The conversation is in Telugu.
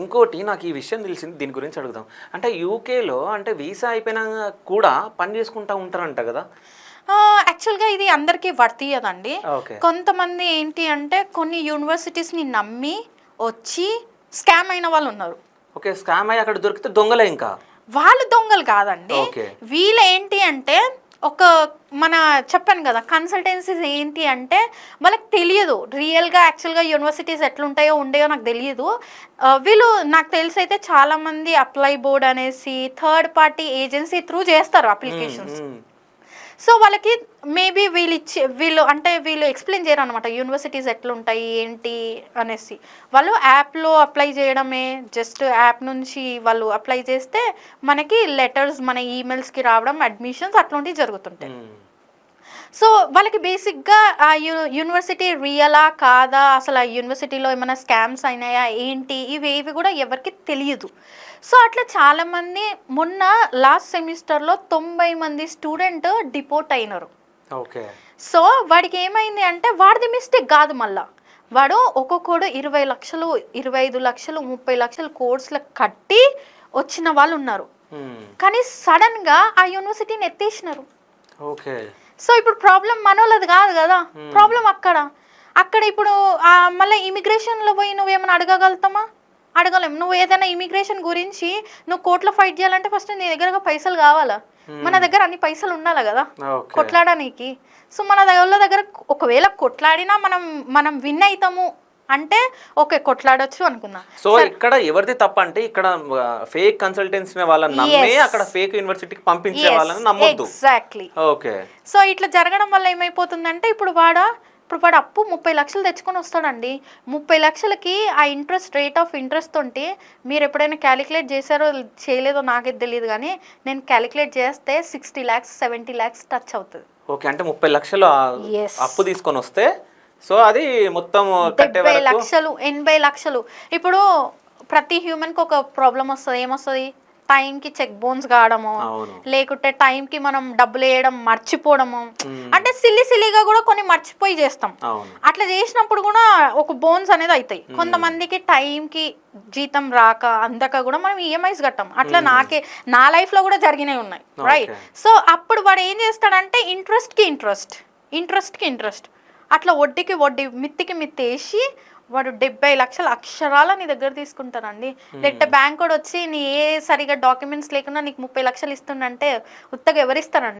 ఇంకోటి నాకు ఈ విషయం తెలిసింది, దీని గురించి అడుగుదాం. అంటే యూకేలో అంటే వీసా అయిపోయినా కూడా పని చేసుకుంటా ఉంటారంట కదా? యాక్చువల్గా ఇది అందరికీ వర్తియదండి. ఓకే. కొంతమంది ఏంటి అంటే కొన్ని యూనివర్సిటీస్ని నమ్మి వచ్చి స్కామ్ అయిన వాళ్ళు ఉన్నారు. ఓకే, స్కామ్ అయ్యి అక్కడ దొరికితే దొంగలే ఇంకా. వాళ్ళు దొంగలు కాదండి. ఓకే. వీళ్ళు ఏంటి అంటే ఒక మన చెప్పాను కదా కన్సల్టెన్సీస్ ఏంటి అంటే వాళ్ళకి తెలియదు రియల్గా యాక్చువల్గా యూనివర్సిటీస్ ఎట్లుంటాయో ఉండేయో నాకు తెలియదు. వీళ్ళు నాకు తెలిసి అయితే చాలామంది అప్లై బోర్డ్ అనేసి థర్డ్ పార్టీ ఏజెన్సీ త్రూ చేస్తారు అప్లికేషన్స్. సో వాళ్ళకి మేబీ వీళ్ళు ఎక్స్ప్లెయిన్ చేయరు అనమాట యూనివర్సిటీస్ ఎట్లుంటాయి ఏంటి అనేసి. వాళ్ళు యాప్లో అప్లై చేయడమే, జస్ట్ యాప్ నుంచి వాళ్ళు అప్లై చేస్తే మనకి లెటర్స్ మన ఈమెయిల్స్కి రావడం, అడ్మిషన్స్ అట్లాంటివి జరుగుతుంటాయి. సో వాళ్ళకి బేసిక్గా ఆ యూనివర్సిటీ రియలా కాదా, అసలు ఆ యూనివర్సిటీలో ఏమైనా స్కామ్స్ అయినాయా ఏంటి, ఇవేవి కూడా ఎవరికి తెలియదు. సో అట్లా చాలామంది మొన్న లాస్ట్ సెమిస్టర్లో 90 మంది స్టూడెంట్ డిపోర్ట్ అయినారు. ఓకే. సో వాడికి ఏమైంది అంటే వాడిది మిస్టేక్ కాదు, మళ్ళా వాడు ఒక్కొక్కడు 20 లక్షలు 25 లక్షలు 30 లక్షలు కోర్సులకు కట్టి వచ్చిన వాళ్ళు ఉన్నారు. కానీ సడన్గా ఆ యూనివర్సిటీని ఎత్తేసినారు. ఓకే. సో ఇప్పుడు ప్రాబ్లం మనోళ్ళది కాదు కదా, ప్రాబ్లం అక్కడ ఇప్పుడు మళ్ళీ ఇమిగ్రేషన్లో పోయి నువ్వేమైనా అడగగలుగుతామా? అడగలేం. నువ్వు ఏదైనా ఇమిగ్రేషన్ గురించి నువ్వు కోర్టులో ఫైట్ చేయాలంటే ఫస్ట్ నీ దగ్గర పైసలు కావాలా? మన దగ్గర అన్ని పైసలు ఉండాలి కదా కొట్లాడడానికి. సో మన దగ్గర ఒకవేళ కొట్లాడినా మనం విన్ అవుతాము అంటే ఓకే కొట్లాడొచ్చు అనుకున్నా. సో ఇక్కడ ఎవరిది తప్ప అంటే ఇక్కడ ఫేక్ కన్సల్టెన్సీ వాళ్ళని నమ్మి అక్కడ ఫేక్ యూనివర్సిటీకి పంపించే వాళ్ళని నమ్మొద్దు. ఎగ్జాక్ట్లీ. ఓకే. సో ఇట్లా జరగడం వల్ల ఏమైపోతుందంటే ఇప్పుడు వాడు అప్పు 30 లక్షలు తెచ్చుకొని వస్తాడండి. 30 లక్షలకి ఆ రేట్ ఆఫ్ ఇంట్రెస్ట్ తోటి మీరు ఎప్పుడైనా క్యాలిక్యులేట్ చేశారో చేయలేదో నాకైతే తెలియదు, కానీ నేను క్యాలిక్యులేట్ చేస్తే 60 lakhs 70 lakhs టచ్ అవుతుంది. ఓకే. అంటే 30 లక్షలు అప్పు తీసుకొని వస్తే సో అది మొత్తం 70 లక్షలు 80 లక్షలు. ఇప్పుడు ప్రతి హ్యూమన్కి ఒక ప్రాబ్లం వస్తుంది. ఏమొస్తుంది? టైంకి చెక్ బౌన్స్ కావడము, లేకుంటే టైంకి మనం డబ్బులు వేయడం మర్చిపోవడము, అంటే సిల్లీగా కూడా కొన్ని మర్చిపోయి చేస్తాం. అట్లా చేసినప్పుడు కూడా ఒక బోన్స్ అనేది అవుతాయి. కొంతమందికి టైంకి జీతం రాక అందక కూడా మనం ఈఎంఐస్ కట్టాం. అట్లా నా లైఫ్లో కూడా జరిగినవి ఉన్నాయి, రైట్? సో అప్పుడు వాడు ఏం చేస్తాడంటే ఇంట్రెస్ట్కి ఇంట్రెస్ట్ అట్లా వడ్డీకి వడ్డీ మిత్తికి మిత్తి వేసి వాడు 70 లక్షల అక్షరాల నీ దగ్గర తీసుకుంటానండి. లేకపోతే బ్యాంక్ కూడా వచ్చి నీ సరిగా డాక్యుమెంట్స్ లేకుండా నీకు 30 లక్షలు ఇస్తుండంటే ఉత్తగా ఎవరిస్తారండి?